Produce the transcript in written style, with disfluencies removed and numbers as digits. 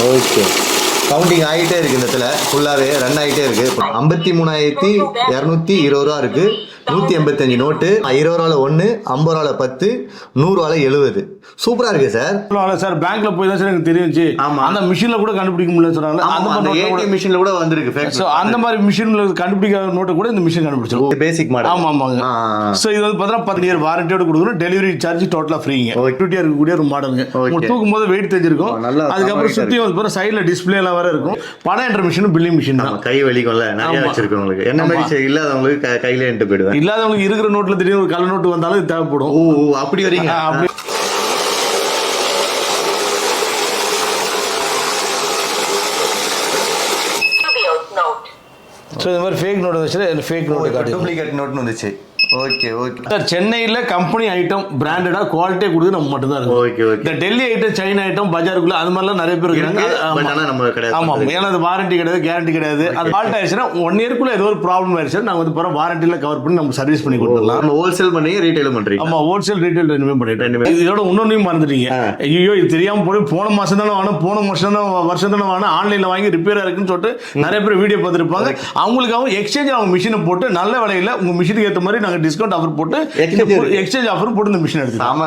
Okay, counting ஆகிட்டே இருக்குது. இந்த இடத்துல ஃபுல்லாகவே ரன் ஆகிட்டே இருக்குது. 53,220 ரூபா இருக்குது. 185 நோட்டு, 20 ரூபால 1, 50 ரூபால 10, 100 ரூபால 70. சூப்பரா இருக்கு சார். சார் பேங்க்ல போய் தான் சார் எனக்கு தெரிஞ்சு. ஆமா, அந்த மிஷின்ல கூட கண்டுபிடிக்க முடியல சொன்னாங்க. அந்த ஏடிஎம் மிஷின்ல கூட வந்திருக்கு. சோ அந்த மாதிரி மிஷின்ல கண்டுபிடிக்காத நோட்டை கூட இந்த மிஷின் கண்டுபிடிச்சிரும். Basic model. ஆமா ஆமாங்க. சோ இது வந்து பார்த்தா 10 இயர் வாரண்டியோட கொடுக்குறோம். டெலிவரி சார்ஜ் டோட்டலா ஃப்ரீங்க. டூட்டியா இருக்கக்கூடிய ஒரு மாடலுங்க. உங்களுக்கு தூக்கும் போது வெயிட் தெரிஞ்சிருக்கும். அதுக்கப்புறம் சுத்தி வந்து பாரு சைடுல டிஸ்பிளே எல்லாம் வேற இருக்கும். பணம் என்ற மிஷின் பில்லிங் மிஷின் தான். கை வலிக்கும்ல, நிறைய வச்சிருக்கோம். உங்களுக்கு என்ன மாதிரி இல்லாதவங்களுக்கு கையில என்ட்டு போயிடுவேன். இல்லாதவங்களுக்கு இருக்கிற நோட்ல திடீர்னு ஒரு கலர் நோட்டு வந்தாலும் இது தேவைப்படும். ஓ அப்படி வரீங்க. அப்படி ஸோ இந்த மாதிரி ஃபேக் நோட் வந்துச்சு. ஃபேக் நோட் காட்டி டூப்ளிகேட் நோட்னு வந்துச்சு. ஓகே ஓகே சார், சென்னையில் கம்பெனி ஐட்டம் பிராண்டடாக குவாலிட்டியாக கொடுத்து நம்ம மட்டும் தான் இருக்கும். Okay okay. இந்த டெல்லி ஐட்டம், சைனா ஐட்டம், பஜாருக்குள்ள அது மாதிரிலாம் நிறைய பேர் இருக்காங்க. நம்ம கிடையாது. ஆமாம், ஏன்னா அது வாரண்டி கிடையாது, கேரண்டி கிடையாது. அது ஃபால்ட் ஆயிடுச்சுன்னா 1 இயர்க்குள்ள ஏதோ ஒரு ப்ராப்ளம் ஆயிடுச்சு, நாங்கள் வந்து போகிற வாரண்டியில் கவர் பண்ணி நம்ம சர்வீஸ் பண்ணி கொடுத்துடலாம். நம்ம ஹோல்சேல் பண்ணி ரீட்டைலும் பண்ணுறீங்க. ஆமாம், ஹோல்சேல் ரீட்டைல் ரெண்டுமே பண்ணிட்டு. இதோட இன்னொன்னையும் மறந்துட்டீங்க. ஐயோ இது தெரியாமல் போய் போன மாதம் தானே வாங்க, போன வருஷம் தானே வாங்க, ஆன்லைனில் வாங்கி ரிப்பேர் இருக்குன்னு சொல்லிட்டு நிறைய பேர் வீடியோ பார்த்துருப்பாங்க. அவங்களுக்காக எக்ஸ்சேஞ்ச் அவங்க மிஷினை போட்டு நல்ல விலையில் உங்கள் மிஷினுக்கு ஏற்ற மாதிரி நாங்கள் டிஸ்கவுண்ட் ஆஃபர் போட்டு எக்ஸ்சேஞ்ச் ஆஃபர் போட்டு இந்த மிஷின் எடுத்துக்கலாம்.